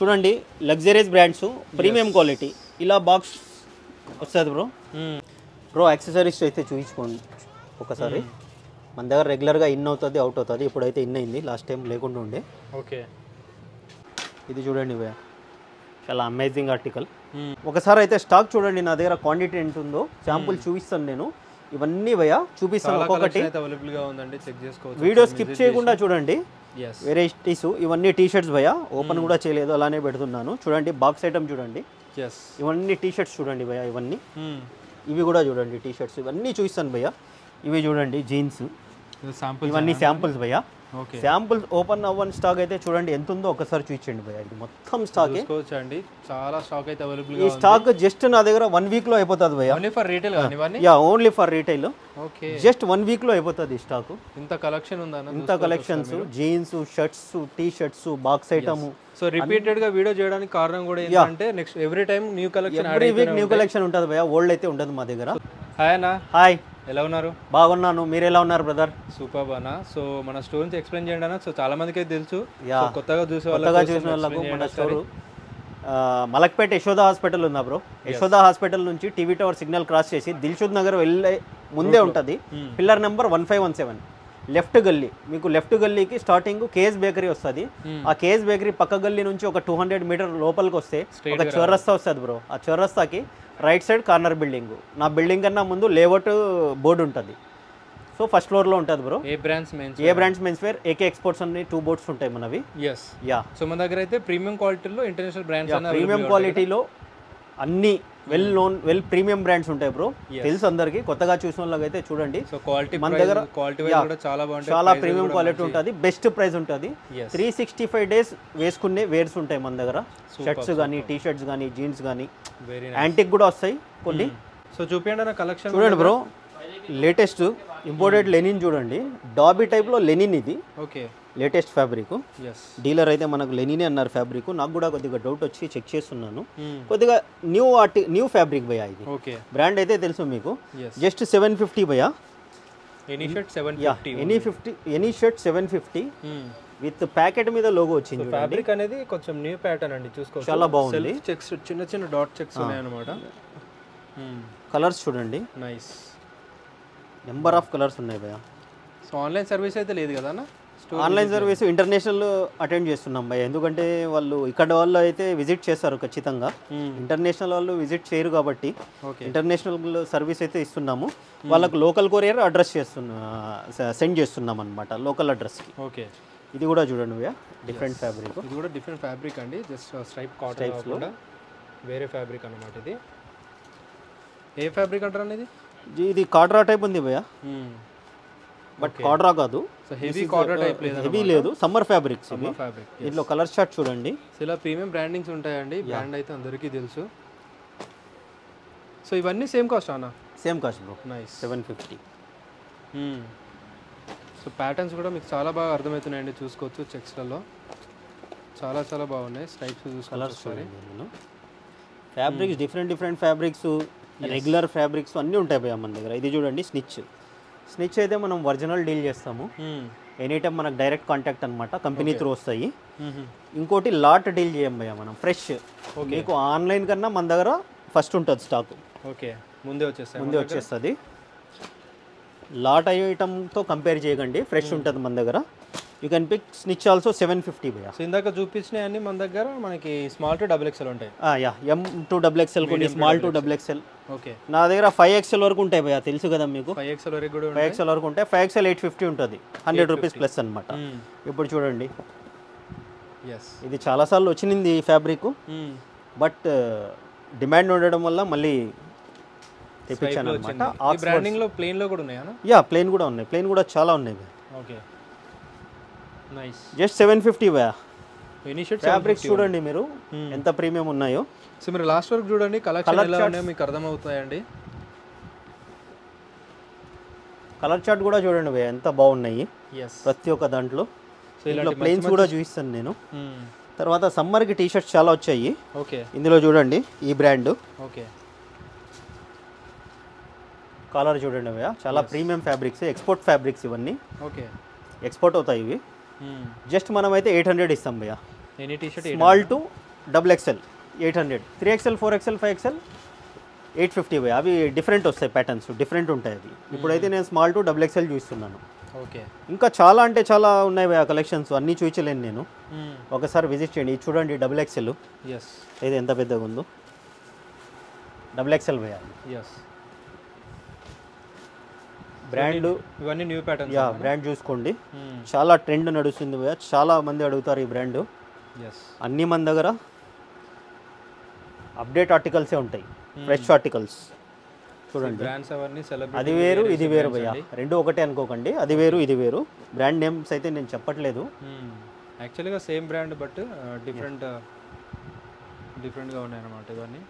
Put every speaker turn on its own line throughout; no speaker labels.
చూడండి luxuries brands premium quality ఇలా box వస్తుంది బ్రో యాక్సెసరీస్ అయితే చూపించుకోండి ఒకసారి మన దగ్గర రెగ్యులర్గా ఇన్ అవుతుంది అవుట్ అవుతుంది ఇప్పుడైతే ఇన్ అయింది లాస్ట్ టైం లేకుండా ఉండే
ఓకే
ఇది చూడండి భయ్యా చాలా అమేజింగ్ ఆర్టికల్ ఒకసారి అయితే స్టాక్ చూడండి నా దగ్గర క్వాంటిటీ ఎంత ఉందో శాంపుల్ చూపిస్తాను నేను ఇవన్నీ భయ్యా చూపిస్తాను ఒక్కొక్కటి
అవైలబుల్గా ఉందండి చెక్ చేసుకోవచ్చు
వీడియో స్కిప్ చేయకుండా చూడండి వెరైటీస్ ఇవన్నీ టీ షర్ట్స్ భయ్యా ఓపెన్ కూడా చేయలేదు అలానే పెడుతున్నాను చూడండి బాక్స్ ఐటమ్ చూడండి ఇవన్నీ టీ షర్ట్స్ చూడండి భయ్యా ఇవన్నీ ఇవి కూడా చూడండి టీ షర్ట్స్ ఇవన్నీ చూపిస్తాను భయ్యా ఇవి చూడండి జీన్స్ ఇవన్నీ శాంపుల్స్ భయ్యా శాంపుల్స్ ఓపెన్ అవ్వని స్టాక్ అయితే చూడండి ఎంత ఉందో ఒకసారి చూపించండి భయ్యా ఇది మొత్తం స్టాక్
అండి చాలా స్టాక్ అయితే అవైలబుల్
ఈ స్టాక్ జస్ట్ నా దగ్గర 1 వీక్ లో అయిపోతుంది భయ్యా
only for retail
yeah only for retail
okay
just 1 week లో అయిపోతుంది ఈ స్టాక్
ఇంత కలెక్షన్ ఉందా
ఇంత collections jeans shirts T shirts box item
so repeated గా వీడియో చేయడానికి కారణం కూడా ఏంటంటే next every time new collection
every week new collection ఉంటుంది భయ్యా ఓల్డ్ అయితే ఉండదు మా దగ్గర
హాయ్ అన్న
హాయ్
ఎలా ఉన్నారు
బాగున్నాను మీరు ఎలా ఉన్నారు బ్రదర్
సూపర్ అన్న సో మన స్టోర్ నుంచి ఎక్స్ప్లెయిన్ చేయండి అన్న సో చాలా మందికి అయితే తెలుసు
కొత్తగా చూసిన వాళ్ళకు మన స్టోర్ మలక్పేట యశోద హాస్పిటల్ ఉందా బ్రో యశోద హాస్పిటల్ నుంచి టీవీ టవర్ సిగ్నల్ క్రాస్ చేసి దిల్షుద్ నగర్ వెళ్ళే ముందే ఉంటుంది పిల్లర్ నెంబర్ 1517 లెఫ్ట్ గల్లీ మీకు లెఫ్ట్ గల్లీకి స్టార్టింగ్ కేఎస్ బేకరీ వస్తుంది ఆ కేఎస్ బేకరీ పక్క గల్లీ నుంచి ఒక 200 మీటర్ లోపలికి వస్తే ఒక చౌరస్తా వస్తుంది బ్రో ఆ చౌరస్తాకి రైట్ సైడ్ కార్నర్ బిల్డింగ్ నా బిల్డింగ్ కన్నా ముందు లేఅవుట్ బోర్డు ఉంటుంది సో ఫస్ట్ ఫ్లోర్లో ఉంటుంది bro A brands men's wear AK exports అన్ని 2 బోర్డ్స్ ఉంటాయి మనవి
సో మన దగ్గర అయితే ప్రీమియం క్వాలిటీలో ఇంటర్నేషనల్ బ్రాండ్స్
ప్రీమియం క్వాలిటీలో అన్ని well known well premium brands ఉంటాయి బ్రో తెలుసు అందరికి కొత్తగా చూసిన వాళ్ళకి అయితే చూడండి మన దగ్గర చాలా ప్రీమియం క్వాలిటీ ఉంటుంది బెస్ట్ ప్రైస్ ఉంటుంది 365 డేస్ వేసుకునే వేర్స్ ఉంటాయి మన దగ్గర షర్ట్స్ కానీ టీ షర్ట్స్ కానీ జీన్స్ కానీ యాంటిక్ కూడా వస్తాయి కొన్ని
సో చూపించండి కలెక్షన్
చూడండి బ్రో లేటెస్ట్ ఇంపోర్టెడ్ లెనిన్ చూడండి డాబీ టైప్లో లెనిన్ ఇది
ఓకే
లేటెస్ట్ ఫ్యాబ్రిక్ డీలర్ అయితే మనకు లెనినే అన్నారు ఫ్యాబ్రిక్ నాకు కూడా కొద్దిగా డౌట్ వచ్చి చెక్ చేస్తున్నాను కొద్దిగా న్యూ ఫ్యాబ్రిక్ భయ్యా ఇది బ్రాండ్ అయితే తెలుసు మీకు జస్ట్ 750 భయ్యా ఎనీ షర్ట్ 750 విత్ ప్యాకెట్ మీద లోగో వచ్చింది
ఫ్యాబ్రిక్ అనేది కొంచెం న్యూ ప్యాటర్న్ అండి చూసుకోవచ్చు
చాలా బాగుంది
చెక్స్ చిన్న చిన్న డాట్ చెక్స్ ఉన్నాయి అన్నమాట
కలర్స్ చూడండి
నైస్
నెంబర్ ఆఫ్ కలర్స్ ఉన్నాయి భయ్యా
సో ఆన్లైన్ సర్వీస్ అయితే లేదు కదా అన్న
ఆన్లైన్ సర్వీస్ ఇంటర్నేషనల్ అటెండ్ చేస్తున్నాం భయ్య ఎందుకంటే వాళ్ళు ఇక్కడ వాళ్ళు అయితే విజిట్ చేస్తారు ఖచ్చితంగా ఇంటర్నేషనల్ వాళ్ళు విజిట్ చేయరు కాబట్టి ఇంటర్నేషనల్ సర్వీస్ అయితే ఇస్తున్నాము వాళ్ళకు లోకల్ కొరియర్ అడ్రస్ సెండ్ చేస్తున్నాం అనమాట లోకల్ అడ్రస్కి
ఓకే
ఇది కూడా చూడండి భయ్య డిఫరెంట్ ఫ్యాబ్రిక్
ఇది కూడా డిఫరెంట్ ఫ్యాబ్రిక్ అండి జస్ట్ స్ట్రైప్ కాటన్ టైప్స్లో వేరే ఫ్యాబ్రిక్ అన్నమాట ఇది ఏ ఫ్యాబ్రిక్ అంటారు అనేది
ఇది కాడ్రా టైప్ ఉంది భయ్య బట్ కాడ్రా కాదు హెవీ లేదు సమ్మర్ ఫ్యాబ్రిక్స్ దీంట్లో కలర్ షర్ట్ చూడండి
ఇలా ప్రీమియం బ్రాండింగ్స్ ఉంటాయండి బ్రాండ్ అయితే అందరికీ తెలుసు సో ఇవన్నీ సేమ్ కాస్ట్ అన్న
same cost bro nice 750
so patterns కూడా మీకు చాలా బాగా అర్థమవుతున్నాయండి చూసుకోవచ్చు చెక్స్లలో చాలా చాలా బాగున్నాయి స్ట్రైప్స్ చూసుకోవచ్చు
fabrics different fabrics regular fabrics అన్నీ ఉంటాయి భయ్యా మన దగ్గర ఇది చూడండి స్నిచ్ అయితే మనం ఒరిజినల్ డీల్ చేస్తాము ఎనీ టైం మనకు డైరెక్ట్ కాంటాక్ట్ అనమాట కంపెనీ త్రూ వస్తాయి ఇంకోటి లాట్ డీల్ చేయం భయ్యా మనం ఫ్రెష్ మీకు ఆన్లైన్ కన్నా మన దగ్గర ఫస్ట్ ఉంటుంది స్టాక్
ముందే
వచ్చేస్తుంది లాట్ ఐటమ్తో కంపేర్ చేయకండి ఫ్రెష్ ఉంటుంది మన దగ్గర you can pick snitch also 750 భయ్యా
సో ఇందాక చూపించినవి అన్ని మన దగ్గర మనకి స్మాల్ టు XXL ఉంటాయి
M to XXL కొన్ని స్మాల్ టు XXL
ఓకే
నా దగ్గర 5XL వరకు ఉంటాయి భయ్యా తెలుసు కదా మీకు
5XL వరకు కూడా
5XL వరకు ఉంటాయి 5XL 850 ఉంటుంది 100 రూపీస్ ప్లస్ అనమాట ఇప్పుడు చూడండి ఇది చాలాసార్లు వచ్చింది ఈ ఫ్యాబ్రిక్ బట్ డిమాండ్ ఉండడం వల్ల మళ్ళీ తెప్పించాను అనమాట
బ్రాండింగ్లో ప్లెయిన్లో కూడా ఉన్నాయా
ప్లెయిన్ కూడా ఉన్నాయి ప్లెయిన్ కూడా చాలా ఉన్నాయి
ఓకే నైస్
జస్ట్ 750 భయ్యా ఫ్యాబ్రిక్స్ చూడండి మీరు ఎంత ప్రీమియం ఉన్నాయో
సో మీరు లాస్ట్ వరకు చూడండి కలెక్షన్ ఎలా ఉన్నాయో మీకు అర్థమవుతాయండి
కలర్ చార్ట్ కూడా చూడండి భయ్యా ఎంత బాగున్నాయి ప్రతి ఒక్క దాంట్లో ఇందులో ప్లెయిన్స్ కూడా చూపిస్తాను నేను తర్వాత సమ్మర్కి టీ షర్ట్స్ చాలా వచ్చాయి ఇందులో చూడండి ఈ బ్రాండ్ కాలర్ చూడండి భయ్యా చాలా ప్రీమియం ఫ్యాబ్రిక్స్ ఎక్స్పోర్ట్ ఫ్యాబ్రిక్స్ ఇవన్నీ ఎక్స్పోర్ట్ అవుతాయి ఇవి జస్ట్ మనమైతే 800 ఇస్తాం భయ్యా
any T shirt
small to XXL 800, 3XL 4XL 5XL 850 భయ్యా. అవి డిఫరెంట్ వస్తాయి, ప్యాటర్న్స్ డిఫరెంట్ ఉంటాయి అవి. ఇప్పుడైతే నేను స్మాల్ టు XXL చూస్తున్నాను.
ఓకే.
ఇంకా చాలా అంటే చాలా ఉన్నాయి భయ్యా కలెక్షన్స్, అన్నీ చూపించలేను నేను. ఒకసారి విజిట్ చేయండి. ఇది చూడండి XXL.
ఎస్.
ఇది ఎంత పెద్దగా ఉందో, XXL భయ్యా.
ఎస్.
బ్రాండ్
ఇవన్నీ న్యూ ప్యాటర్న్స్.
యా, బ్రాండ్ చూసుకోండి. చాలా ట్రెండ్ నడుస్తుంది భయ్యా, చాలా మంది అడుగుతారు ఈ బ్రాండ్.
ఎస్.
అన్నీ మన దగ్గర అప్డేట్ ఆర్టికల్సే ఉంటాయి, ఫ్రెష్ ఆర్టికల్స్. చూడండి
బ్రాండ్స్ అవన్నీ సెలబ్రిటీ.
అది వేరు ఇది వేరు భయ్యా, రెండు ఒకటే అనుకోకండి. అది వేరు ఇది వేరు. బ్రాండ్ నేమ్స్ అయితే నేను చెప్పట్లేదు.
యాక్చువల్గా సేమ్ బ్రాండ్ బట్ డిఫరెంట్గా ఉన్నాయి అన్నమాట ఇవన్నీ.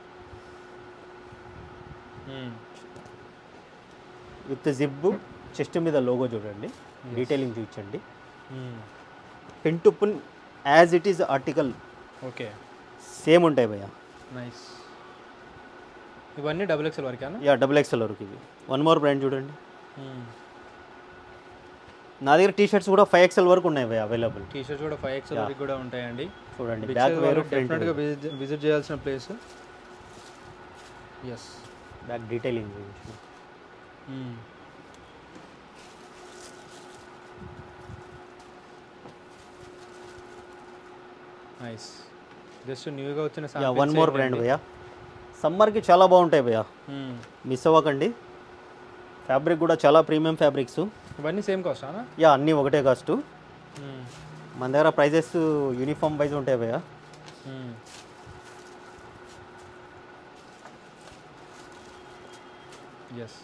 విత్ జిప్, చెస్ట్ మీద లోగో చూడండి, డీటెయిలింగ్ చూపించండి. Pin to pin as it is article
okay
same ఉంటాయి భయ్యా.
నైస్. ఇవన్నీ XXL వరకేనా?
యా, XXL వరకు ఇవి. వన్ మోర్ బ్రాండ్ చూడండి. నా దగ్గర టీ షర్ట్స్ కూడా 5XL వరకు ఉన్నాయి భయ్యా అవైలబుల్.
టీ షర్ట్స్ కూడా 5XL వరకు కూడా ఉంటాయండి.
చూడండి, బ్యాక్ వేరు, ఫ్రంట్
డెఫినెట్గా విజిట్ చేయాల్సిన ప్లేస్. ఎస్.
బ్యాక్ డీటెయిలింగ్ చూపించండి.
నైస్. జస్ట్ న్యూగా వచ్చిన
యా, వన్ మోర్ బ్రాండ్ భయ్యా. సమ్మర్కి చాలా బాగుంటాయి భయ్యా, మిస్ అవ్వకండి. ఫ్యాబ్రిక్ కూడా చాలా ప్రీమియం ఫ్యాబ్రిక్స్.
ఇవన్నీ సేమ్ కాస్ట్ అనా?
యా, అన్నీ ఒకటే కాస్ట్. మన దగ్గర ప్రైజెస్ యూనిఫామ్ వైజ్ ఉంటాయి భయ్యా.
ఎస్.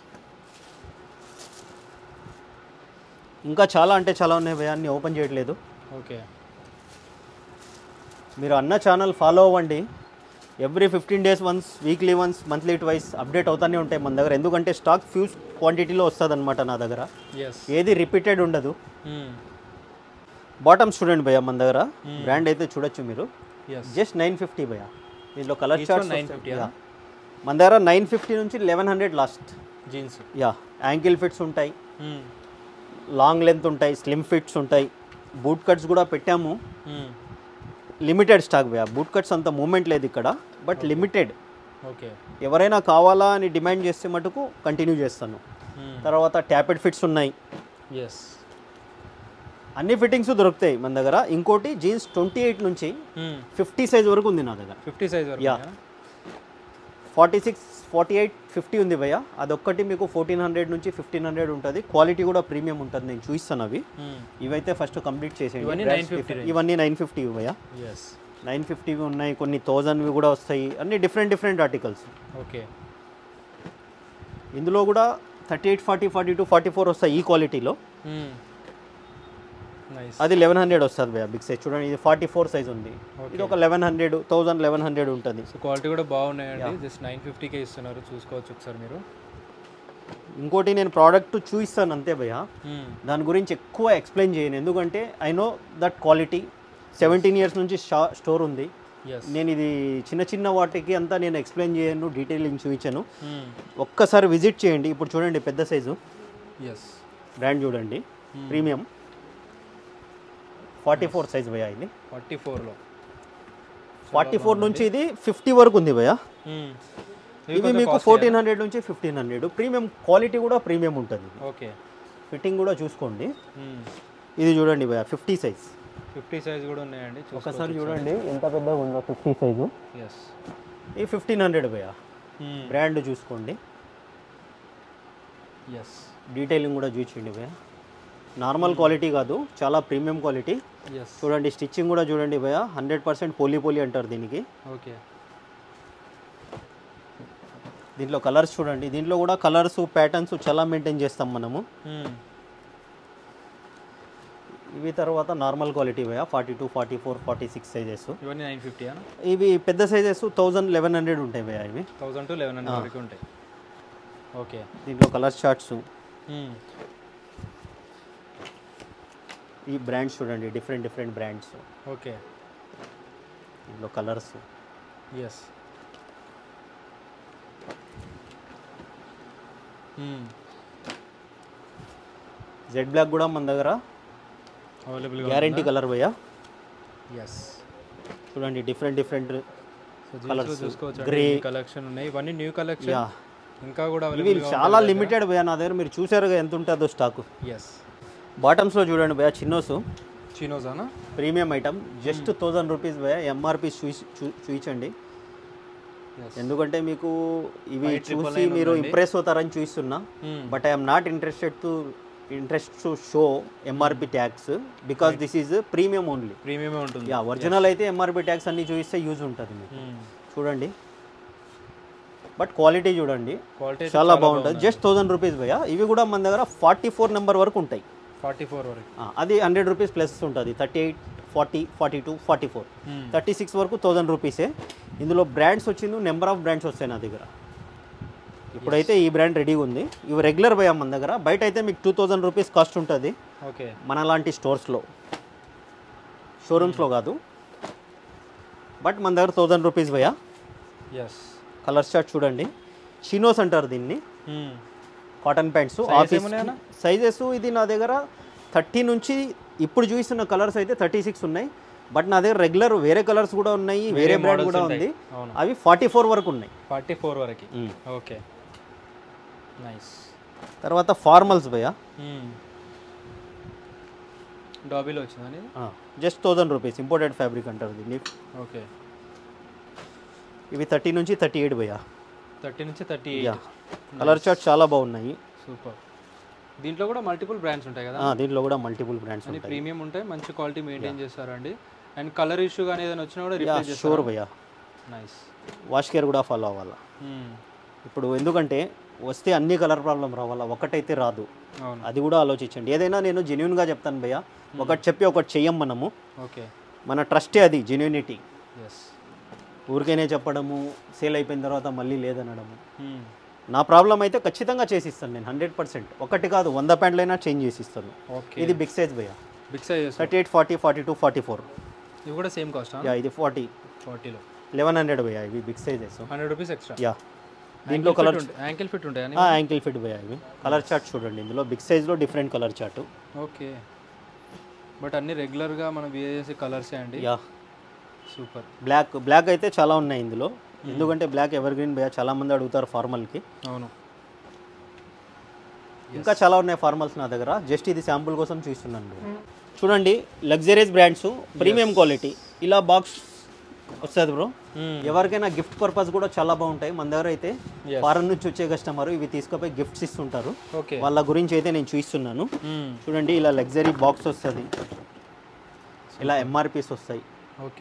ఇంకా చాలా అంటే చాలా ఉన్నాయి భయ్యా, అన్నీ ఓపెన్ చేయట్లేదు.
ఓకే.
మీరు అన్న ఛానల్ ఫాలో అవ్వండి. Every 15 days once, weekly once, monthly twice update అవుతూనే ఉంటాయి మన దగ్గర. ఎందుకంటే స్టాక్ ఫ్యూజ్ క్వాంటిటీలో వస్తుంది అనమాట నా దగ్గర, ఏది రిపీటెడ్ ఉండదు. బాటమ్స్ చూడండి భయ్యా, మన దగ్గర బ్రాండ్ అయితే చూడొచ్చు మీరు. జస్ట్ 950 భయ్యా. దీంట్లో కలర్ చార్ట్స్ మన దగ్గర 950 నుంచి 1100 last.
Jeans.
Yeah, ankle fits ఉంటాయి, లాంగ్ లెంత్ ఉంటాయి, స్లిమ్ ఫిట్స్ ఉంటాయి. బూట్ కట్స్ కూడా పెట్టాము. లిమిటెడ్ స్టాక్ భయ్యా. బూట్ కట్స్ అంత మూమెంట్ లేదు ఇక్కడ, బట్ లిమిటెడ్.
ఓకే.
ఎవరైనా కావాలా అని డిమాండ్ చేస్తే మటుకు కంటిన్యూ చేస్తాను. తర్వాత ట్యాపెడ్ ఫిట్స్ ఉన్నాయి.
ఎస్.
అన్ని ఫిట్టింగ్స్ దొరుకుతాయి మన దగ్గర. ఇంకోటి జీన్స్ 28 నుంచి 50 సైజ్ వరకు ఉంది నా దగ్గర.
50 సైజ్ వరకు?
యా, 46, 48, 50 ఉంది భయ్యా. అదొక్కటి మీకు 1400 నుంచి 1500 ఉంటుంది. క్వాలిటీ కూడా ప్రీమియం ఉంటుంది, నేను చూపిస్తాను అవి. ఇవైతే ఫస్ట్ కంప్లీట్ చేసేయండి. ఇవన్నీ 950 భయ్యా. 950 ఉన్నాయి, కొన్ని 1000 కూడా వస్తాయి. అన్ని డిఫరెంట్ ఆర్టికల్స్.
ఓకే.
ఇందులో కూడా 38, 40, 42, 44 వస్తాయి ఈ క్వాలిటీలో. అది 1100 వస్తుంది భయ్యా బిగ్ సైజ్. చూడండి, ఇది 44 సైజ్ ఉంది. ఇది ఒక 1100, 1000, 1100 ఉంటుంది.
సో క్వాలిటీ కూడా బాగున్నాయండి. జస్ట్ 950కే ఇస్తున్నారు, చూసుకోవచ్చు ఒకసారి మీరు.
ఇంకోటి నేను ప్రోడక్ట్ చూపిస్తాను అంతే భయ్యా, దాని గురించి ఎక్కువ ఎక్స్ప్లెయిన్ చేయను. ఎందుకంటే I know that quality. 17 years నుంచి స్టోర్ ఉంది. నేను ఇది చిన్న వాటికి అంతా నేను ఎక్స్ప్లెయిన్ చేయను, డీటెయిలింగ్ చూపించాను. ఒక్కసారి విజిట్ చేయండి. ఇప్పుడు చూడండి, పెద్ద సైజు బ్రాండ్ చూడండి, ప్రీమియం 44 సైజ్ భయ్యా. ఇది
44లో
44 నుంచి ఇది 50 వరకు ఉంది భయ్యా. ఇది మీకు 1400 నుంచి 1500. ప్రీమియం క్వాలిటీ కూడా ప్రీమియం ఉంటుంది.
ఓకే.
ఫిట్టింగ్ కూడా చూసుకోండి. ఇది చూడండి భయ్యా, 50 సైజ్.
50 సైజ్ కూడా ఉన్నాయండి,
ఒకసారి చూడండి ఎంత పెద్దగా ఉందో 50 సైజు.
ఎస్.
ఈ 1500 భయ్యా. బ్రాండ్ చూసుకోండి.
ఎస్.
డీటెయిలింగ్ కూడా చూపించండి భయ్యా. నార్మల్ క్వాలిటీ కాదు, చాలా ప్రీమియం క్వాలిటీ. చూడండి, స్టిచ్చింగ్ కూడా చూడండి భయ్యా, 100% పోలీ అంటారు దీనికి.
ఓకే.
దీంట్లో కలర్స్ చూడండి. దీంట్లో కూడా కలర్స్, ప్యాటర్న్స్ చాలా మెయింటైన్ చేస్తాం మనము. ఇవి తర్వాత నార్మల్ క్వాలిటీ భయ్యా, 42, 44, 46 సైజెస్.
ఇవన్నీ 950.
ఇవి పెద్ద సైజెస్ 1000, 1100 ఉంటాయి భయ్యా. ఇవి
1000 to 1100 వరకు ఉంటాయి. ఓకే.
దీంట్లో కలర్ చార్ట్స్, ఈ బ్రాండ్స్ చూడండి, డిఫరెంట్ బ్రాండ్స్.
ఓకే.
దీంట్లో కలర్స్.
ఎస్.
జెడ్ బ్లాక్ కూడా మన దగ్గర
అవైలబుల్,
గ్యారంటీ కలర్ భయ్యా.
ఎస్.
చూడండి డిఫరెంట్
కలర్స్ చూసుకోవచ్చు, గ్రే కలెక్షన్ ఉన్నాయి, ఇవన్నీ న్యూ కలెక్షన్. ఇంకా కూడా
ఇవి చాలా లిమిటెడ్ భయ్యా నా దగ్గర, మీరు చూసారుగా ఎంత ఉంటుందో స్టాక్.
ఎస్.
బాటమ్స్లో చూడండి భయ్యా
చినోసానా
ప్రీమియం ఐటమ్, జస్ట్ 1000 రూపీస్ భయ్యా. ఎంఆర్పి చూపించండి, ఎందుకంటే మీకు ఇవి చూసి మీరు ఇంప్రెస్ అవుతారని చూస్తున్నా. But I'm not interest to show MRP tax because this is premium only.
ప్రీమియమే ఉంటుంది.
యా, ఒరిజినల్ అయితే ఎంఆర్పి ట్యాక్స్ అన్ని చూపిస్తే యూజ్ ఉంటుంది మీకు. చూడండి, బట్ క్వాలిటీ చూడండి చాలా బాగుంటుంది. జస్ట్ 1000 రూపీస్ భయ్యా. ఇవి కూడా మన దగ్గర 44 నెంబర్ వరకు ఉంటాయి.
44 వరకు.
అది 100 రూపీస్ ప్లస్ ఉంటుంది. 38, 40, 42, 44, 36 వరకు 1000 రూపీసే. ఇందులో బ్రాండ్స్ వచ్చింది, నెంబర్ ఆఫ్ బ్రాండ్స్ వస్తాయి నా దగ్గర. ఇప్పుడైతే ఈ బ్రాండ్ రెడీగా ఉంది. ఇవి రెగ్యులర్ భయ్యా మన దగ్గర. బయట అయితే మీకు 2000 రూపీస్ కాస్ట్ ఉంటుంది.
ఓకే,
మన లాంటి స్టోర్స్లో, షోరూమ్స్లో కాదు. బట్ మన దగ్గర 1000 రూపీస్ భయ్యా.
ఎస్.
కలర్ చార్ట్ చూడండి, చినోస్ అంటారు దీన్ని. కాటన్ ప్యాంట్స్ సైజెస్ ఇది నా దగ్గర 30 నుంచి ఇప్పుడు చూస్తున్న కలర్స్ అయితే 36 ఉన్నాయి. బట్ నా దగ్గర రెగ్యులర్ వేరే కలర్స్ కూడా ఉన్నాయి, వేరే బ్రాండ్ కూడా ఉంది. అవి 44 వరకు ఉన్నాయి.
44 వరకు. Okay, nice.
తర్వాత ఫార్మల్స్ భయ్యా,
డాబీలో వచ్చిందని
జస్ట్ 1000 రూపీస్. ఇంపోర్టెడ్ ఫ్యాబ్రిక్ అంటారు దీన్ని.
ఓకే,
ఇవి 30 నుంచి 38 భయ్యా.
30 నుంచి 38.
కలర్ చార్ట్ చాలా బాగున్నాయి.
సూపర్. దీంట్లో కూడా మల్టిపుల్ బ్రాండ్స్ ఉంటాయి కదా?
దీంట్లో కూడా మల్టిపుల్ బ్రాండ్స్
ఉంటాయి. ప్రీమియం ఉంటాయి, మంచి క్వాలిటీ మెయింటైన్ చేస్తారండి. అండ్ కలర్ ఇష్యూ కానీ ఏదైనా వచ్చినా కూడా రిప్లేస్ చేస్తారు.
షూర్ భయ్యా.
నైస్.
వాష్ కేర్ కూడా ఫాలో అవ్వాలా. ఇప్పుడు ఎందుకంటే వస్తే అన్ని కలర్ ప్రాబ్లం రావాలా, ఒకటైతే రాదు. అది కూడా ఆలోచించండి. ఏదైనా నేను జెన్యున్గా చెప్తాను భయ్యా. ఒకటి చెప్పి ఒకటి చెయ్యం మనము.
ఓకే,
మన ట్రస్టే అది జెన్యూనిటీ.
ఎస్.
ఊరికైనా చెప్పడము, సేల్ అయిపోయిన తర్వాత మళ్ళీ లేదనడము. నా ప్రాబ్లం అయితే ఖచ్చితంగా చేసిస్తాను నేను 100%. ఒకటి కాదు, 100 ప్యాంట్లైనా చేంజ్ చేసిస్తాను. ఇది బిగ్ సైజ్ భయ్యా.
Big size
38, 40, 42, 44.
ఇవి కూడా సేమ్ కాస్ట్?
యా, ఇది 40లో 1100 భయ్యా. ఇవి big sizes,
100 rupees extra.
Yeah. దీంట్లో కలర్
యాంకిల్ ఫిట్ ఉంటాయి.
యాంకిల్ ఫిట్ భయ్యా. ఇవి కలర్ చార్ట్ చూడండి, ఇందులో బిగ్ సైజ్లో different colour chart.
Okay, but అన్ని రెగ్యులర్గా మనం వేర్ చేసే కలర్సే అండి.
Yeah,
super.
బ్లాక్ అయితే చాలా ఉన్నాయి ఇందులో. ఎందుకంటే బ్లాక్ ఎవర్ గ్రీన్ భయ్యా, చాలా మంది అడుగుతారు ఫార్మల్కి.
అవును,
ఇంకా చాలా ఉన్నాయి ఫార్మల్స్ నా దగ్గర. జస్ట్ ఇది శాంపుల్ కోసం చూస్తున్నాను. చూడండి, లగ్జరీస్ బ్రాండ్స్, ప్రీమియం క్వాలిటీ. ఇలా బాక్స్ వస్తుంది బ్రో. ఎవరికైనా గిఫ్ట్ పర్పస్ కూడా చాలా బాగుంటాయి. మన దగ్గర అయితే ఫారెన్ నుంచి వచ్చే కస్టమర్ ఇవి తీసుకుపోయి గిఫ్ట్స్ ఇస్తుంటారు. వాళ్ళ గురించి అయితే నేను చూస్తున్నాను. చూడండి, ఇలా లగ్జరీ బాక్స్ వస్తుంది, ఇలా ఎంఆర్పీస్ వస్తాయి.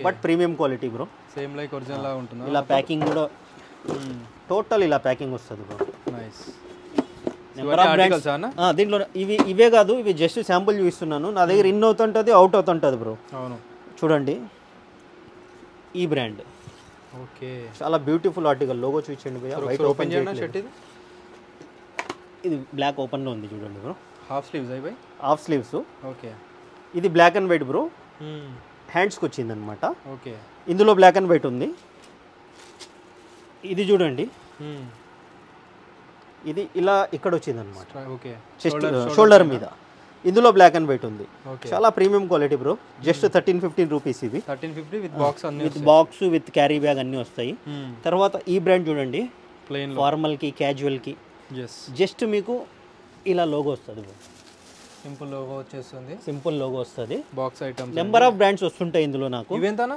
But premium quality bro.
Same like original లా ఉంటుంది.
ఇలా ప్యాకింగ్ కూడా టోటల్ ఇలా ప్యాకింగ్ వస్తుంది బ్రో.
నైస్.
దీంట్లో ఇవే కాదు, ఇవి జస్ట్ శాంపుల్ చూపిస్తున్నాను. నా దగ్గర ఇన్ అవుతుంటుంది, అవుట్ అవుతుంటుంది బ్రో.
అవును,
చూడండి ఈ బ్రాండ్.
ఓకే,
చాలా బ్యూటిఫుల్ ఆర్టికల్. లోగో చూపించండి భయ్యా. వైట్ ఓపెన్ చేయండి. ఇది బ్లాక్ ఓపెన్లో ఉంది చూడండి బ్రో.
హాఫ్ స్లీవ్స్ అయ్యి
హాఫ్ స్లీవ్స్.
ఓకే, ఇది
బ్లాక్ అండ్ వైట్ బ్రో. హ్యాండ్స్కి వచ్చింది అనమాట.
ఓకే,
ఇందులో బ్లాక్ అండ్ వైట్ ఉంది. ఇది చూడండి, ఇది ఇలా ఇక్కడ వచ్చింది అనమాట.
ఓకే,
చెస్ట్ షోల్డర్ మీద. ఇందులో బ్లాక్ అండ్ వైట్ ఉంది. చాలా premium quality bro. Just 13-15 rupees. ఇవి
1350 with box,
with box with carry bag అన్నీ వస్తాయి. తర్వాత ఈ బ్రాండ్ చూడండి,
ప్లెయిన్
ఫార్మల్కి క్యాజువల్కి జస్ట్ మీకు ఇలా లోగో వస్తుంది బ్రో.
సింపుల్ లోగో వచ్చేస్తుంది.
సింపుల్ లోగో వస్తుంది.
Box items,
number of brands వస్తుంటాయి ఇందులో నాకు.
ఇవేంతనా?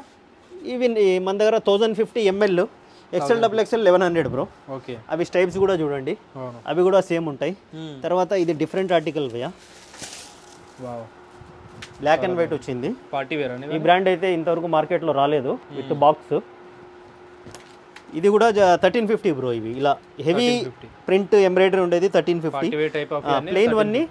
ఇవి మన దగ్గర 1050 ml, XL, XXL 1100 bro.
Okay,
అవి స్టైప్స్ కూడా చూడండి, అవి కూడా సేమ్ ఉంటాయి. తర్వాత ఇది డిఫరెంట్ ఆర్టికల్ భయ్యా.
వావ్,
బ్లాక్ అండ్ వైట్ వచ్చింది.
పార్టీ వేర్ అని.
ఈ బ్రాండ్ అయితే ఇంతవరకు మార్కెట్లో రాలేదు విత్ బాక్స్. ఇది కూడా 1350 బ్రో. ఇవి ఇలా హెవీ ప్రింట్ ఎంబ్రాయిడరీ ఉండేది 1350. ప్లెయిన్ వన్ని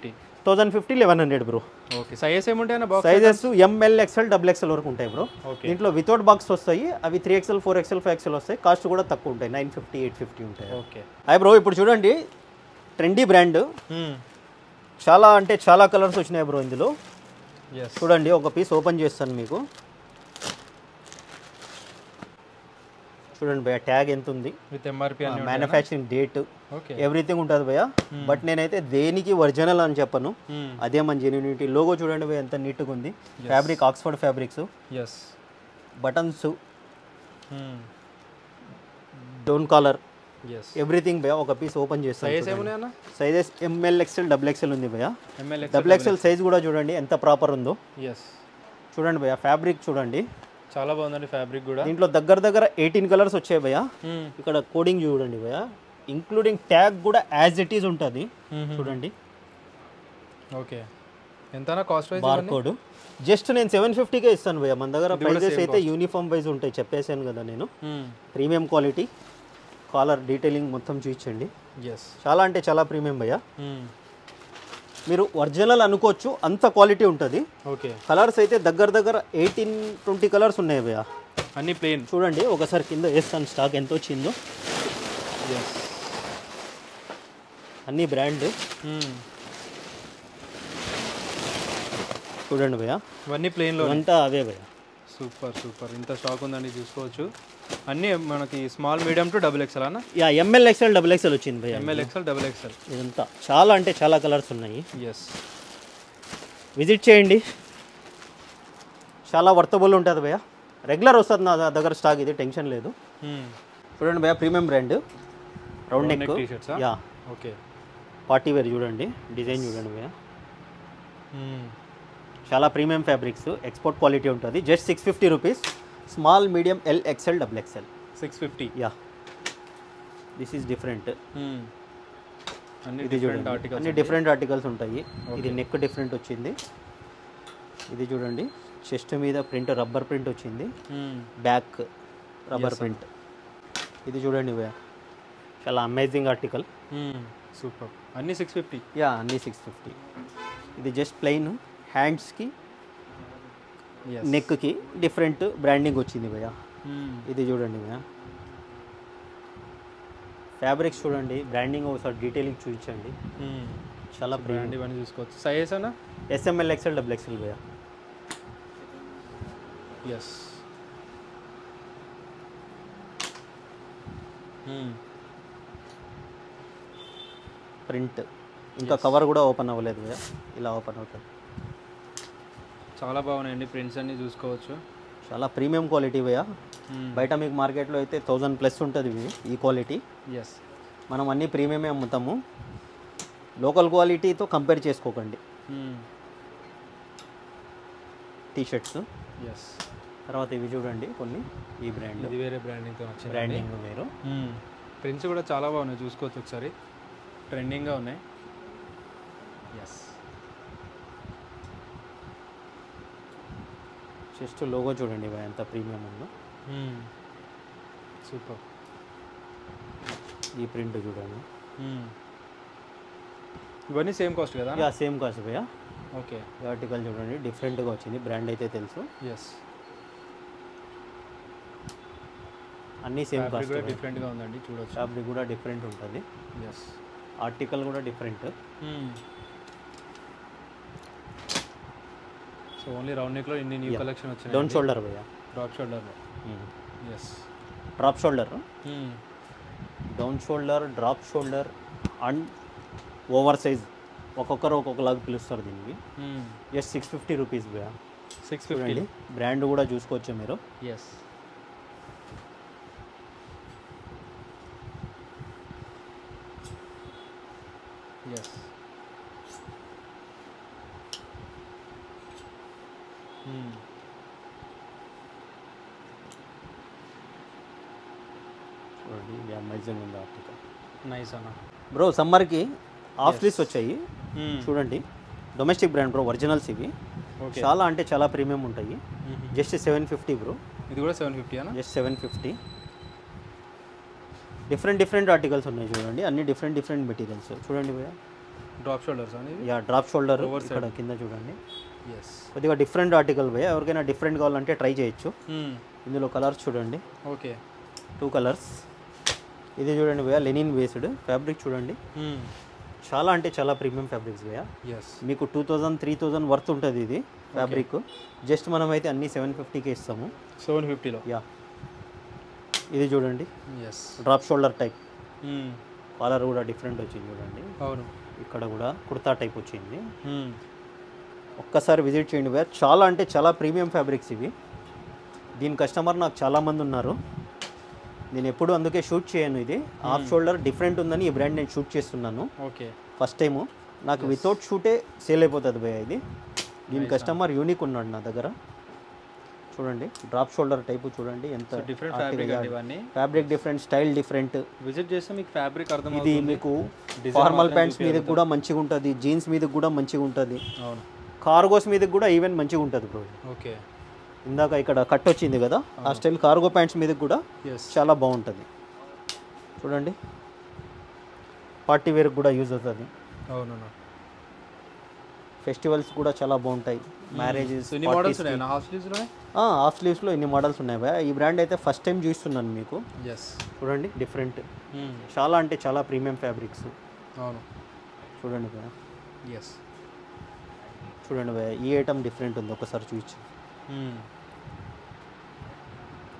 1050, 1100 బ్రో.
ఓకే, సైజెస్ ఏముంటాయి?
సైజెస్ ML, XL, XXL వరకు ఉంటాయి బ్రో. దీంట్లో వితౌట్ బాక్స్ వస్తాయి. అవి 3XL, 4XL, 5XL వస్తాయి. కాస్ట్ కూడా తక్కువ ఉంటాయి, 950, 850 ఉంటాయి.
Okay,
hi bro. ఇప్పుడు చూడండి, ట్రెండీ బ్రాండ్. చాలా అంటే చాలా కలర్స్ వచ్చినాయి బ్రో ఇందులో. చూడండి, ఒక పీస్ ఓపెన్ చేస్తాను మీకు. చూడండి భయ్యా, ట్యాగ్ ఎంత ఉంది,
with MRP,
manufacturing date, everything ఉంటుంది భయ్యా. బట్ నేనైతే దేనికి ఒరిజినల్ అని చెప్పను, అదే మన జెన్యూనిటీ. లోగో చూడండి భయ్యా ఎంత నీట్గా ఉంది. Fabric Oxford fabrics. Buttons, down collar,
yes
everything భయ్యా. ఒక పీస్ ఓపెన్ చేస్తాను.
సైజ్ ఏమున్నాయి అన్న?
Sizes M L XL double XL ఉంది భయ్యా.
ఎంఎల్
డబుల్ ఎక్స్ఎల్ సైజ్ కూడా చూడండి ఎంత ప్రాపర్ ఉందో.
ఎస్
చూడండి భయ్యా, ఫ్యాబ్రిక్ చూడండి
చాలా బాగుందండి ఫ్యాబ్రిక్ కూడా.
దీంట్లో దగ్గర 18 కలర్స్ వచ్చాయి భయ్యా. ఇక్కడ కోడింగ్ చూడండి భయ్యా, ఇంక్లూడింగ్ ట్యాగ్ కూడా యాజ్ ఇట్ ఈజ్ ఉంటుంది చూడండి.
ఓకే, ఎంతనా cost wise?
Bar code just నేను 750కే ఇస్తాను భయ్యా. మన దగ్గర ప్రైజెస్ అయితే యూనిఫామ్ వైజ్ ఉంటాయి, చెప్పేసాను కదా నేను. ప్రీమియం క్వాలిటీ, కాలర్ డీటెయిలింగ్ మొత్తం చూపించండి.
ఎస్
చాలా అంటే చాలా ప్రీమియం భయ్యా. మీరు ఒరిజినల్ అనుకోవచ్చు, అంత క్వాలిటీ ఉంటుంది.
ఓకే,
కలర్స్ అయితే దగ్గర 18-20 కలర్స్ ఉన్నాయి భయ్యా.
అన్ని ప్లెయిన్.
చూడండి ఒకసారి కింద వేస్తాను స్టాక్ ఎంత వచ్చిందో.
ఎస్
అన్ని బ్రాండ్ చూడండి భయ్యా,
ఇవన్నీ ప్లెయిన్లో
అంతా అవే భయ్యా.
సూపర్ సూపర్, ఇంత స్టాక్ ఉందండి చూసుకోవచ్చు. అన్నీ మనకి small medium to double XL అన్న?
Yeah, ML XL double XL వచ్చింది భయ్యా.
ఎంఎల్ ఎక్స్ఎల్ డబుల్ ఎక్స్ఎల్
ఇదంతా చాలా అంటే చాలా కలర్స్ ఉన్నాయి.
ఎస్,
విజిట్ చేయండి, చాలా వర్తబుల్ ఉంటుంది భయ్యా. రెగ్యులర్ వస్తుంది నా దగ్గర స్టాక్, ఇది టెన్షన్ లేదు. చూడండి భయ్యా, premium brand, round neck
t-shirts.
Yeah,
okay,
party wear చూడండి, డిజైన్ చూడండి భయ్యా. చాలా ప్రీమియం ఫ్యాబ్రిక్స్, ఎక్స్పోర్ట్ క్వాలిటీ ఉంటుంది. Just 650 rupees. Small medium L XL double XL
650.
Yeah, this is different.
అన్ని
ఇది
డిఫరెంట్
చూడండి,
ఆర్టికల్స్.
అన్ని డిఫరెంట్ ఆర్టికల్స్ ఉంటాయి. ఇది నెక్ డిఫరెంట్ వచ్చింది. ఇది చూడండి, చెస్ట్ మీద ప్రింట్ రబ్బర్ ప్రింట్ వచ్చింది, బ్యాక్ రబ్బర్ ప్రింట్. ఇది చూడండి భయ్యా, చాలా అమేజింగ్ ఆర్టికల్.
సూపర్, అన్ని 650.
యా, అన్నీ 650. ఇది జస్ట్ ప్లెయిన్, హ్యాండ్స్కి నెక్కి డిఫరెంట్ బ్రాండింగ్ వచ్చింది భయ్యా. ఇది చూడండి భయ్యా, ఫ్యాబ్రిక్స్ చూడండి, బ్రాండింగ్ ఒకసారి డీటెయిలింగ్ చూపించండి. చాలా
బ్రాండ్ ఇవన్నీ చూసుకోవచ్చు. సైజ్ అన్న?
ఎస్ఎంఎల్ ఎక్స్ఎల్ డబుల్ ఎక్స్ఎల్ భయ్యా.
ఎస్,
ప్రింట్ ఇంకా కవర్ కూడా ఓపెన్ అవ్వలేదు భయ్యా, ఇలా ఓపెన్ అవుతుంది.
చాలా బాగున్నాయండి ప్రింట్స్ అన్ని చూసుకోవచ్చు.
చాలా ప్రీమియం క్వాలిటీ భయ్యా. బయట మీకు మార్కెట్లో అయితే 1000+ ఉంటుంది ఇవి, ఈ క్వాలిటీ.
ఎస్,
మనం అన్నీ ప్రీమియమే అమ్ముతాము, లోకల్ క్వాలిటీతో కంపేర్ చేసుకోకండి. టీ-షర్ట్స్.
ఎస్,
తర్వాత ఇవి చూడండి కొన్ని, ఈ బ్రాండ్,
ఇది వేరే బ్రాండింగ్తో వచ్చింది.
బ్రాండింగ్ వేరు.
ప్రింట్స్ కూడా చాలా బాగున్నాయి, చూసుకోవచ్చు ఒకసారి, ట్రెండింగ్గా ఉన్నాయి. ఎస్,
జస్ట్ లోగో చూడండి భయ్యా, ఎంత ప్రీమియం ఉందో.
సూపర్,
ఈ ప్రింట్ చూడండి.
ఇవన్నీ సేమ్ కాస్ట్ కదా?
యా, సేమ్ కాస్ట్ భయ్యా.
ఓకే,
ఈ ఆర్టికల్ చూడండి, డిఫరెంట్గా వచ్చింది, బ్రాండ్ అయితే తెలుసు.
ఎస్,
అన్నీ సేమ్ కాస్ట్.
డిఫరెంట్గా ఉందండి, చూడొచ్చు.
ఫ్యాబ్రిక్ కూడా డిఫరెంట్ ఉంటుంది.
ఎస్,
ఆర్టికల్ కూడా డిఫరెంట్.
సో ఓన్లీ రౌండ్ నెక్లో ఇన్ని న్యూ కలెక్షన్ వచ్చినాయి.
డౌన్ షోల్డర్ భయ్యా,
డ్రాప్ షోల్డర్లో. Yes,
drop shoulder, down shoulder, drop shoulder and over size, ఒక్కొక్కరు ఒక్కొక్కలాగా పిలుస్తారు దీనికి. జస్ట్ 650 రూపీస్ భయ్యా.
650.
బ్రాండ్ కూడా చూసుకోవచ్చు మీరు.
ఎస్, ఎస్,
చూడండి, ఇది అమెజాన్ ఉంది ఆర్టికల్.
నైస్ అన్న.
బ్రో సమ్మర్కి ఆఫ్ స్లీవ్స్ వచ్చాయి చూడండి, డొమెస్టిక్ బ్రాండ్ బ్రో, ఒరిజినల్స్ ఇవి. చాలా అంటే చాలా ప్రీమియం ఉంటాయి. Just 750 bro.
ఇది కూడా 750 అన్న?
జస్ట్ 750. డిఫరెంట్ ఆర్టికల్స్ ఉన్నాయి చూడండి, అన్ని డిఫరెంట్ మెటీరియల్స్ చూడండి భయ్యా.
డ్రాప్ షోల్డర్స్ అని?
యా, డ్రాప్ షోల్డర్ ఇక్కడ కింద చూడండి.
ఎస్,
కొద్దిగా డిఫరెంట్ ఆర్టికల్ భయ్యా, ఎవరికైనా డిఫరెంట్ కావాలంటే ట్రై చేయొచ్చు. ఇందులో కలర్స్ చూడండి.
Okay,
2 colours. ఇది చూడండి భయ్యా, లెనిన్ బేస్డ్ ఫ్యాబ్రిక్ చూడండి, చాలా అంటే చాలా ప్రీమియం ఫ్యాబ్రిక్స్ భయ్యా.
ఎస్,
మీకు 2000-3000 వర్త్ ఉంటుంది ఇది ఫ్యాబ్రిక్. జస్ట్ మనమైతే అన్ని 750కే ఇస్తాము.
750లో?
యా, ఇది చూడండి,
yes,
drop shoulder type. Collar కూడా డిఫరెంట్ వచ్చింది చూడండి.
అవును,
ఇక్కడ కూడా కుర్తా టైప్ వచ్చింది. ఒక్కసారి విజిట్ చేయండి భయ్యా, చాలా అంటే చాలా ప్రీమియం ఫ్యాబ్రిక్స్ ఇవి. దీని కస్టమర్ నాకు చాలామంది ఉన్నారు. నేను ఎప్పుడు అందుకే షూట్ చేయను. ఇది హాఫ్ షోల్డర్ డిఫరెంట్ ఉందని ఈ బ్రాండ్ నేను షూట్ చేస్తున్నాను.
ఓకే,
ఫస్ట్ టైము నాకు వితౌట్ షూటే సేల్ అయిపోతుంది భయ్య ఇది. దీని కస్టమర్ యూనిక్ ఉన్నాడు నా దగ్గర. చూడండి డ్రాప్ షోల్డర్ టైపు చూడండి ఎంత
డిఫరెంట్ ఫ్యాబ్రిక్ అండి ఇవన్నీ.
Fabric different, style different.
Visit చేస్తే మీకు ఫ్యాబ్రిక్ అర్థం
ఇది మీకు ఫార్మల్ ప్యాంట్స్ మీద కూడా మంచిగా ఉంటుంది, జీన్స్ మీద కూడా మంచిగా ఉంటుంది,
అవును,
కార్గోస్ మీద కూడా ఈవెన్ మంచిగా ఉంటుంది బ్రో.
ఓకే,
ఇందాక ఇక్కడ కట్ వచ్చింది కదా ఆ స్టైల్ కార్గో ప్యాంట్స్ మీద కూడా చాలా బాగుంటుంది. చూడండి పార్టీ వేర్ కూడా యూజ్ అవుతుంది.
అవును,
ఫెస్టివల్స్ కూడా చాలా బాగుంటాయి. మ్యారేజెస్, హాఫ్ స్లీవ్స్లో ఎన్ని మోడల్స్ ఉన్నాయి భయ్య. ఈ బ్రాండ్ అయితే ఫస్ట్ టైం చూస్తున్నాను మీకు. చూడండి డిఫరెంట్, చాలా అంటే చాలా ప్రీమియం ఫ్యాబ్రిక్స్.
అవును,
చూడండి భయ్య. చూడండి భయ్య, ఈ ఐటమ్ డిఫరెంట్ ఉంది, ఒకసారి చూపించు.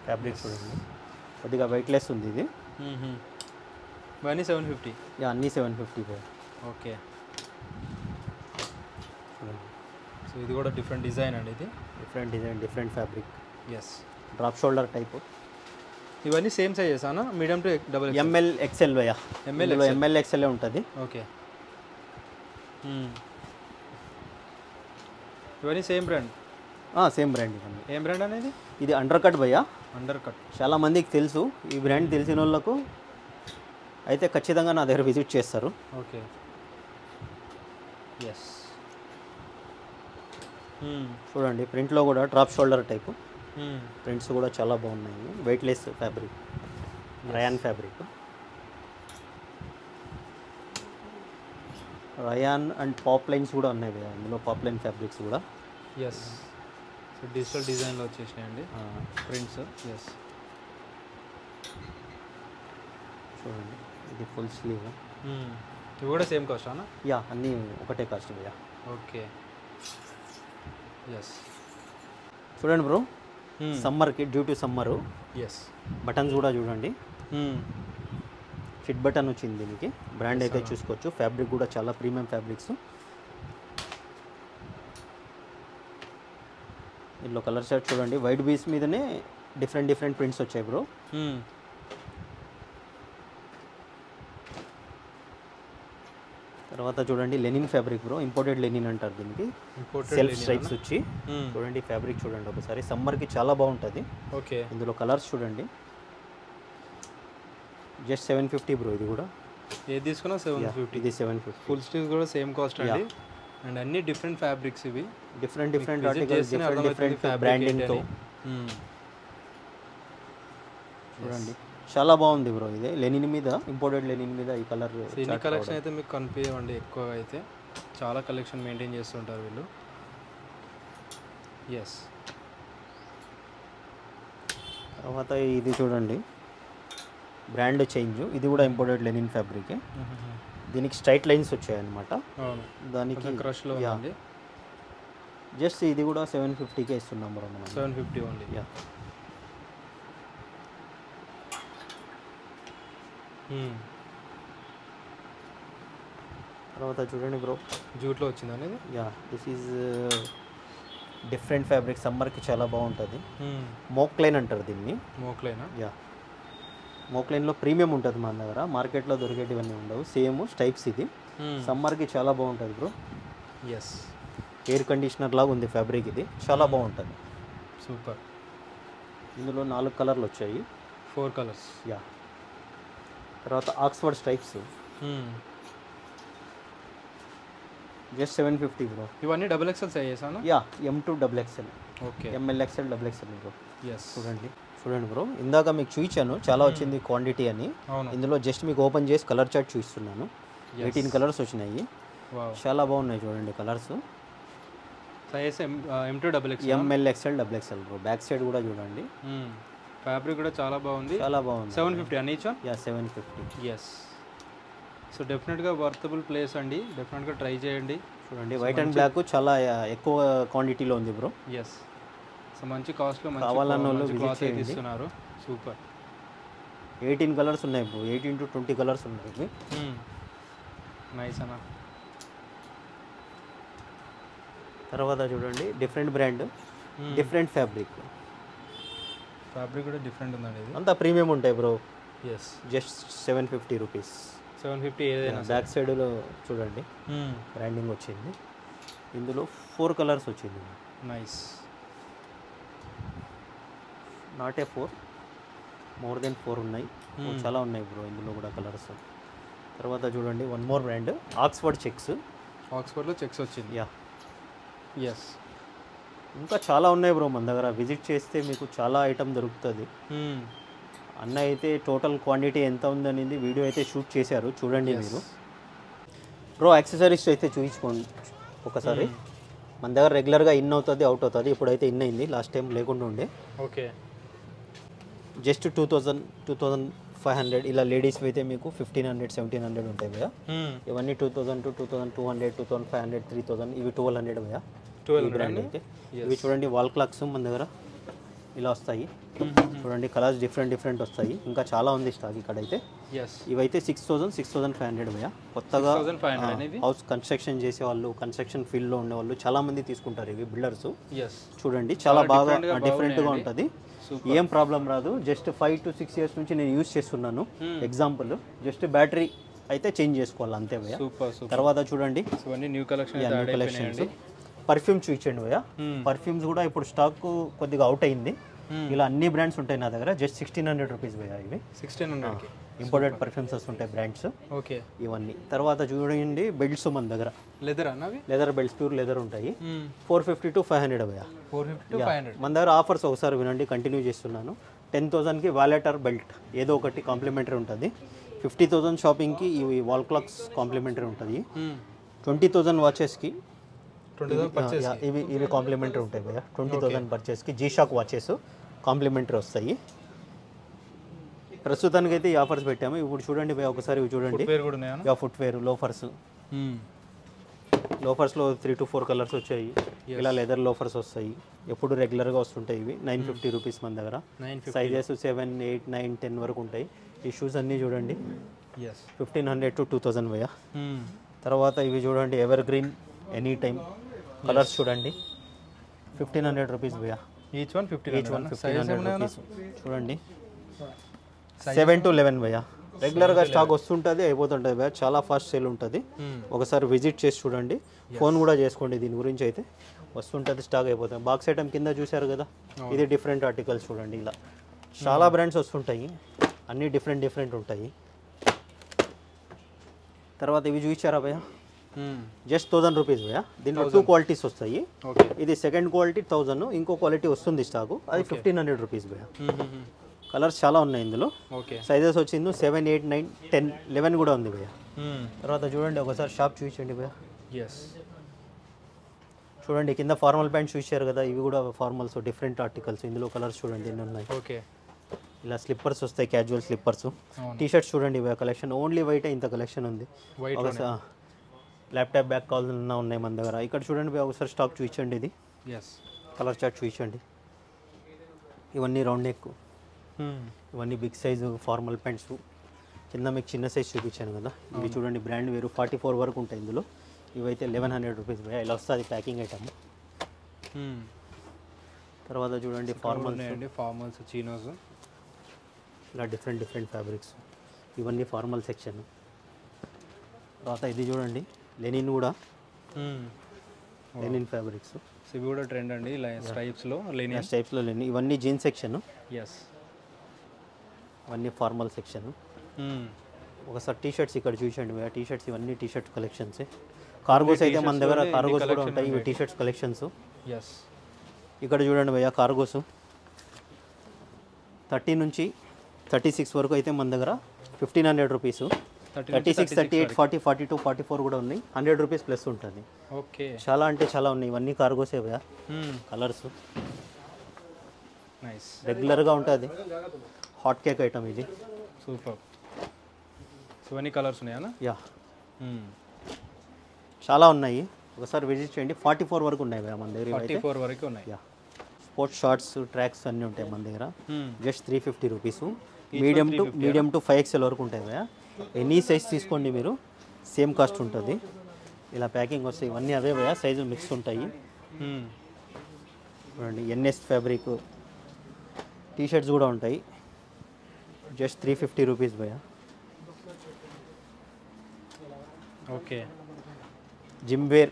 ఫ్యాబ్రిక్ చూడండి కొద్దిగా వెయిట్లెస్ ఉంది ఇది.
ఇవన్నీ 750.
అన్నీ 750 భయ్య.
ఓకే, సో ఇది కూడా డిఫరెంట్ డిజైన్ అండి. ఇది
different design, different fabric. Drop shoulder type.
ఇవన్నీ సేమ్ సైజెస్ అన్న, medium to double
M L XL భయ్య. ఎంఎల్ ఎక్స్ఎల్ ఉంటుంది.
ఓకే, ఇవన్నీ సేమ్ బ్రాండ్.
సేమ్ బ్రాండ్ ఇవన్నీ.
ఏం బ్రాండ్ అనేది?
ఇది అండర్ కట్ భయ్య.
అండర్ కట్
చాలా మందికి తెలుసు. ఈ బ్రాండ్ తెలిసిన వాళ్ళకు అయితే ఖచ్చితంగా నా దగ్గర విజిట్ చేస్తారు.
ఓకే,
చూడండి ప్రింట్లో కూడా డ్రాప్ షోల్డర్ టైపు. ప్రింట్స్ కూడా చాలా బాగున్నాయి. Weightless fabric, rayon fabric. Rayon and poplins కూడా ఉన్నాయి భయ్య ఇందులో, పాప్ లైన్ ఫ్యాబ్రిక్స్ కూడా.
సో డిజిటల్ డిజైన్లో వచ్చేసినాయండి ప్రింట్స్.
చూడండి ఇది ఫుల్ స్లీవ్.
ఇవి కూడా సేమ్ కాస్ట్ అన్న?
అన్నీ ఒకటే కాస్ట్ భయ్య.
ఓకే,
చూడండి బ్రో, సమ్మర్కి డ్యూ టు సమ్మరు బటన్స్ కూడా చూడండి. ఫిట్ బటన్ వచ్చింది దీనికి. బ్రాండ్ అయితే చూసుకోవచ్చు. ఫ్యాబ్రిక్ కూడా చాలా ప్రీమియం ఫ్యాబ్రిక్స్. ఇందులో కలర్ షర్ట్ చూడండి, వైట్ బీస్ మీదనే డిఫరెంట్ డిఫరెంట్ ప్రింట్స్ వచ్చాయి బ్రో. తర్వాత చూడండి linen fabric bro, imported linen అంటారు దీనికి. సెల్ఫ్ స్ట్రైప్స్ వచ్చి చూడండి ఫ్యాబ్రిక్ చూడండి ఒకసారి. సమ్మర్కి చాలా బాగుంటుంది.
ఓకే,
ఇందులో కలర్స్ చూడండి. Just 750 bro. ఇది కూడా
ఏది తీసుకున్నా 750.
ఇది 750.
ఫుల్ స్లీవ్స్ కూడా సేమ్ కాస్ట్ అండి. అండ్ అన్ని డిఫరెంట్ ఫ్యాబ్రిక్స్ ఇవి.
డిఫరెంట్ ఆర్టికల్స్, డిఫరెంట్ బ్రాండింగ్తో చూడండి చాలా బాగుంది బ్రో. ఇది లెనిన్ మీద, ఇంపోర్టెడ్ లెనిన్ మీద ఈ కలర్.
ఈ కలెక్షన్ అయితే మీకు కనిపించవండి ఎక్కువగా. అయితే చాలా కలెక్షన్ మెయింటైన్ చేస్తుంటారు వీళ్ళు.
తర్వాత ఇది చూడండి బ్రాండ్ చేంజ్. ఇది కూడా ఇంపోర్టెడ్ లెనిన్ ఫ్యాబ్రిక్. దీనికి స్ట్రైట్ లైన్స్ వచ్చాయన్నమాట. దానికి
క్రష్లో ఉంది.
జస్ట్ ఇది కూడా 750కే ఇస్తున్నాం బ్రో మనం.
750 ఓన్లీ.
తర్వాత చూడండి బ్రో,
జూట్లో వచ్చింది అనేది.
This is different fabric. సమ్మర్కి చాలా బాగుంటుంది. మోక్లైన్ అంటారు దీన్ని.
మోక్లైనా?
మోక్లైన్లో ప్రీమియం ఉంటుంది మన దగ్గర. మార్కెట్లో దొరికేటివన్నీ ఉండవు. సేమ్ స్టైప్స్. ఇది సమ్మర్కి చాలా బాగుంటుంది బ్రో. ఎయిర్ కండిషనర్ లాగా ఉంది ఫ్యాబ్రిక్. ఇది చాలా బాగుంటుంది.
సూపర్.
ఇందులో 4 కలర్లు వచ్చాయి.
4 కలర్స్.
తర్వాత ఆక్స్ఫర్డ్ స్ట్రైప్స్. Just 750 bro.
ఇవన్నీ double XL sizes?
M2 double XL.
Okay,
ML XL double XL bro. చూడండి బ్రో, ఇందాక మీకు చూపించాను చాలా వచ్చింది క్వాంటిటీ అని. ఇందులో జస్ట్ మీకు ఓపెన్ చేసి కలర్ చార్ట్ చూపిస్తున్నాను. 18 కలర్స్ వచ్చినాయి. చాలా బాగున్నాయి చూడండి colours.
Size M2 double XL,
ML XL double XL bro. Back side కూడా చూడండి.
ఫ్యాబ్రిక్ కూడా చాలా బాగుంది. 750 అన్ని. 750. సో డెఫినెట్గా వర్తబుల్ ప్లేస్ అండి. డెఫినెట్గా ట్రై చేయండి.
చూడండి వైట్ అండ్ బ్లాక్ చాలా ఎక్కువ క్వాంటిటీలో ఉంది బ్రో.
సో మంచి కాస్ట్లో
కావాలన్న
ఇస్తున్నారు. సూపర్.
18 కలర్స్ ఉన్నాయి బ్రో. 18 to 20 కలర్స్ ఉన్నాయి.
నైస్ అన్న.
తర్వాత చూడండి different brand, different fabric.
Fabric కూడా డిఫరెంట్ ఉందండి ఇది.
అంతా ప్రీమియం ఉంటాయి బ్రో.
Yes,
just 750 rupees.
750 ఏదైనా.
బ్యాక్ సైడ్లో చూడండి బ్రాండింగ్ వచ్చింది. ఇందులో 4 కలర్స్ వచ్చింది.
Nice.
Not a 4, more than 4 ఉన్నాయి. చాలా ఉన్నాయి బ్రో ఇందులో కూడా కలర్స్. తర్వాత చూడండి one more brand, Oxford checks.
ఆక్స్ఫర్డ్లో చెక్స్ వచ్చింది.
యా.
ఎస్.
ఇంకా చాలా ఉన్నాయి బ్రో మన దగ్గర. విజిట్ చేస్తే మీకు చాలా ఐటమ్ దొరుకుతుంది. అన్న అయితే టోటల్ క్వాంటిటీ ఎంత ఉందనేది వీడియో అయితే షూట్ చేశారు, చూడండి మీరు. బ్రో యాక్సెసరీస్ అయితే చూపించుకోండి ఒకసారి. మన దగ్గర రెగ్యులర్గా ఇన్ అవుతుంది, అవుట్ అవుతుంది. ఇప్పుడైతే ఇన్ అయింది, లాస్ట్ టైం లేకుండా ఉండే.
ఓకే.
జస్ట్ 2500 ఇలా. లేడీస్ అయితే మీకు 1500, 1700 ఉంటాయి భయ్యా. ఇవన్నీ 2000 to 2200, 2500, 3000, ఇవి 1200 భయ్యా. 12 బ్రాండ్ అయితే. ఇవి చూడండి వాల్ క్లాక్స్ మన దగ్గర ఇలా వస్తాయి. చూడండి కలర్స్ డిఫరెంట్ వస్తాయి. ఇంకా చాలా ఉంది స్టాక్ ఇక్కడైతే. ఇవైతే 6000, 6500 భయ్యా. కొత్తగా హౌస్ కన్స్ట్రక్షన్ చేసే వాళ్ళు, కన్స్ట్రక్షన్ ఫీల్డ్లో ఉండేవాళ్ళు చాలా మంది తీసుకుంటారు ఇవి, బిల్డర్స్. చూడండి చాలా బాగా డిఫరెంట్గా ఉంటుంది. ఏం ప్రాబ్లం రాదు. జస్ట్ 5 to 6 years నుంచి నేను యూజ్ చేస్తున్నాను. ఎగ్జాంపుల్ జస్ట్ బ్యాటరీ అయితే చేంజ్ చేసుకోవాలి అంతే భయ్యా. తర్వాత చూడండి
న్యూ కలెక్షన్స్.
పర్ఫ్యూమ్స్ చూపించండి భయ్యా. పర్ఫ్యూమ్స్ కూడా ఇప్పుడు స్టాక్ కొద్దిగా అవుట్ అయింది. ఇలా అన్ని బ్రాండ్స్ ఉంటాయి నా దగ్గర. జస్ట్ 1600 రూపీస్ భయ్యా. ఇవి 1600 ఇంపోర్టెడ్ పర్ఫ్యూమ్స్ వస్తుంటాయి బ్రాండ్స్.
ఓకే.
ఇవన్నీ. తర్వాత చూడండి బెల్ట్స్ మన దగ్గర. లెదర్ బెల్ట్స్, ప్యూర్ లెదర్ ఉంటాయి. 450 to 500 భయ్యా. 450 to 500 మన దగ్గర ఆఫర్స్ ఒకసారి వినండి, కంటిన్యూ చేస్తున్నాను. 10,000కి వాలెటర్ బెల్ట్ ఏదో ఒకటి కాంప్లిమెంటరీ ఉంటుంది. 50,000 షాపింగ్కి ఇవి వాల్ క్లాక్స్ కాంప్లిమెంటరీ ఉంటుంది. 20,000 వాచెస్కి ఇవి కాంప్లిమెంటరీ ఉంటాయి భయ్యా. 20,000 పర్చేస్కి జీ షాక్ వాచెస్ కాంప్లిమెంటరీ వస్తాయి. ప్రస్తుతానికి అయితే ఈ ఆఫర్స్ పెట్టాము. ఇప్పుడు చూడండి భయ్యా ఒకసారి ఇవి చూడండి. ఫుట్వేర్, లోఫర్స్లో 3 to 4 కలర్స్ వచ్చాయి. ఇలా లెదర్ లోఫర్స్ వస్తాయి, ఎప్పుడు రెగ్యులర్గా వస్తుంటాయి. ఇవి 950 రూపీస్ మన దగ్గర. సైజెస్ 7, 8, 9, 10 వరకు ఉంటాయి. ఈ షూస్ అన్నీ చూడండి 1500 to 2000 భయ్యా. తర్వాత ఇవి చూడండి ever green any time colours చూడండి 1500 రూపీస్ భయ్యా. Each one 1500 rupees. చూడండి 7 to 11 భయ్యా. రెగ్యులర్గా స్టాక్ వస్తుంటుంది, అయిపోతుంటుంది భయ్యా. చాలా ఫాస్ట్ సేల్ ఉంటుంది. ఒకసారి విజిట్ చేసి చూడండి, ఫోన్ కూడా చేసుకోండి. దీని గురించి అయితే వస్తుంటుంది, స్టాక్ అయిపోతుంది. బాక్స్ ఐటమ్ కింద చూశారు కదా, ఇది డిఫరెంట్ ఆర్టికల్స్ చూడండి. ఇలా చాలా బ్రాండ్స్ వస్తుంటాయి, అన్నీ డిఫరెంట్ ఉంటాయి. తర్వాత ఇవి చూసారా భయ్యా, జస్ట్ 1000 రూపీస్ భయ్యా. దీంట్లో 2 క్వాలిటీస్ వస్తాయి. ఇది సెకండ్ క్వాలిటీ 1000, ఇంకో క్వాలిటీ వస్తుంది స్టాకు, అది 1500 రూపీస్ భయ్యా. కలర్స్ చాలా ఉన్నాయి ఇందులో. సైజెస్ వచ్చింది 7, 8, 9, 10, 11 కూడా ఉంది భయ్యా. తర్వాత చూడండి ఒకసారి షాప్ చూపించండి భయ్యా. చూడండి కింద ఫార్మల్ ప్యాంట్స్ చూసారు కదా, ఇవి కూడా ఫార్మల్స్ డిఫరెంట్ ఆర్టికల్స్. ఇందులో కలర్స్ చూడండి ఎన్ని ఉన్నాయి. ఇలా స్లిప్పర్స్ వస్తాయి, క్యాజువల్ స్లిప్పర్స్. టీషర్ట్స్ చూడండి కలెక్షన్ ఓన్లీ వైట్ ఇంత కలెక్షన్ ఉంది. ల్యాప్టాప్ బ్యాగ్ కావాలన్నా ఉన్నాయి మన దగ్గర. ఇక్కడ చూడండి ఒకసారి స్టాక్ చూపించండి. ఇది కలర్ చార్ట్ చూపించండి. ఇవన్నీ రౌండ్ నెక్, ఇవన్నీ బిగ్ సైజు ఫార్మల్ ప్యాంట్స్. కింద మీకు చిన్న సైజ్ చూపించాను కదా, ఇవి చూడండి బ్రాండ్ వేరు 44 వరకు ఉంటాయి ఇందులో. ఇవైతే 1100 రూపీస్ భయ్యా. ఇలా వస్తుంది ప్యాకింగ్ ఐటమ్. తర్వాత చూడండి ఫార్మల్స్, చీనోస్, ఇలా డిఫరెంట్ ఫ్యాబ్రిక్స్. ఇవన్నీ ఫార్మల్ సెక్షన్. తర్వాత ఇది చూడండి లెనిన్ కూడా, లెనిన్ ఫ్యాబ్రిక్స్.
ఇవి కూడా ట్రెండ్ అండి, స్ట్రైప్స్లో
లెనిన్. ఇవన్నీ జీన్స్ సెక్షన్. ఇవన్నీ ఫార్మల్ సెక్షన్. ఒకసారి టీ షర్ట్స్ ఇక్కడ చూసండి భయ్యా. టీ షర్ట్స్ ఇవన్నీ టీ షర్ట్ కలెక్షన్స్. కార్గోస్ అయితే మన దగ్గర కార్గోస్ కూడా ఉంటాయి. ఇవి టీ షర్ట్స్ కలెక్షన్స్. ఇక్కడ చూడండి భయ్యా కార్గోస్ 30 నుంచి 36 వరకు అయితే మన దగ్గర 1500 రూపీస్. 36, 38, 40, 42, 44 కూడా ఉన్నాయి. 100 రూపీస్ ప్లస్ ఉంటుంది. చాలా అంటే చాలా ఉన్నాయి. ఇవన్నీ కార్గోసే భయ్యా. కలర్స్ రెగ్యులర్గా ఉంటుంది. హాట్ కేక్ ఐటమ్ ఇది.
సూపర్. ఇవన్నీ కలర్స్ ఉన్నాయా?
యా, చాలా ఉన్నాయి. ఒకసారి విజిట్ చేయండి. 44 వరకు ఉన్నాయి మన దగ్గర.
44 వరకు ఉన్నాయి.
యా, స్పోర్ట్స్ షార్ట్స్, ట్రాక్స్ అన్నీ ఉంటాయి మన దగ్గర. Just 350 rupees. Medium to 5XL వరకు ఉంటాయి భయ్యా. ఎనీ సైజ్ తీసుకోండి మీరు, సేమ్ కాస్ట్ ఉంటుంది. ఇలా ప్యాకింగ్ వస్తాయి. ఇవన్నీ అవే భయ్యా, సైజు మిక్స్ ఉంటాయి. చూడండి ఎన్ఎస్ ఫ్యాబ్రిక్, టీ షర్ట్స్ కూడా ఉంటాయి, జస్ట్ 350 రూపీస్ భయ్యా.
Okay.
Gym wear,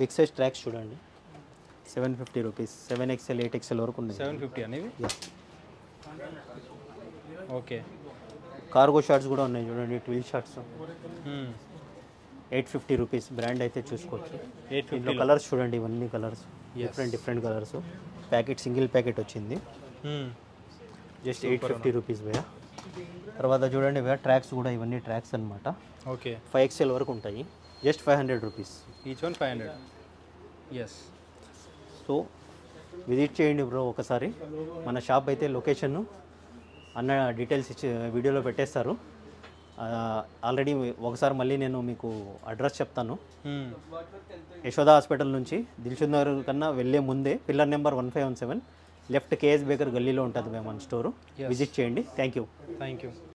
big size tracks చూడండి, 750 రూపీస్. 7XL 8XL వరకు ఉన్నాయి.
750 అనేవి. ఓకే.
కార్గో షార్ట్స్ కూడా ఉన్నాయి చూడండి, ట్విల్ షార్ట్స్ 850 రూపీస్. బ్రాండ్ అయితే చూసుకోవచ్చు. 850 కలర్స్ చూడండి, ఇవన్నీ colours different colours. Packet single packet వచ్చింది, జస్ట్ 850 రూపీస్ భయ్యా. తర్వాత చూడండి భయ్యా, ట్రాక్స్ కూడా ఇవన్నీ ట్రాక్స్ అనమాట.
ఓకే.
5XL వరకు ఉంటాయి, just 500 rupees.
Each one 500. Yes.
So visit చేయండి బ్రో ఒకసారి. మన షాప్ అయితే లొకేషన్ అన్న డీటెయిల్స్ ఇచ్చి వీడియోలో పెట్టేస్తారు. ఆల్రెడీ ఒకసారి మళ్ళీ నేను మీకు అడ్రస్ చెప్తాను. యశోద హాస్పిటల్ నుంచి దిల్షుద్ నగర్ కన్నా వెళ్ళే ముందే pillar number 1517 left KS Baker గల్లీలో ఉంటుంది మన స్టోరు. విజిట్ చేయండి. Thank you.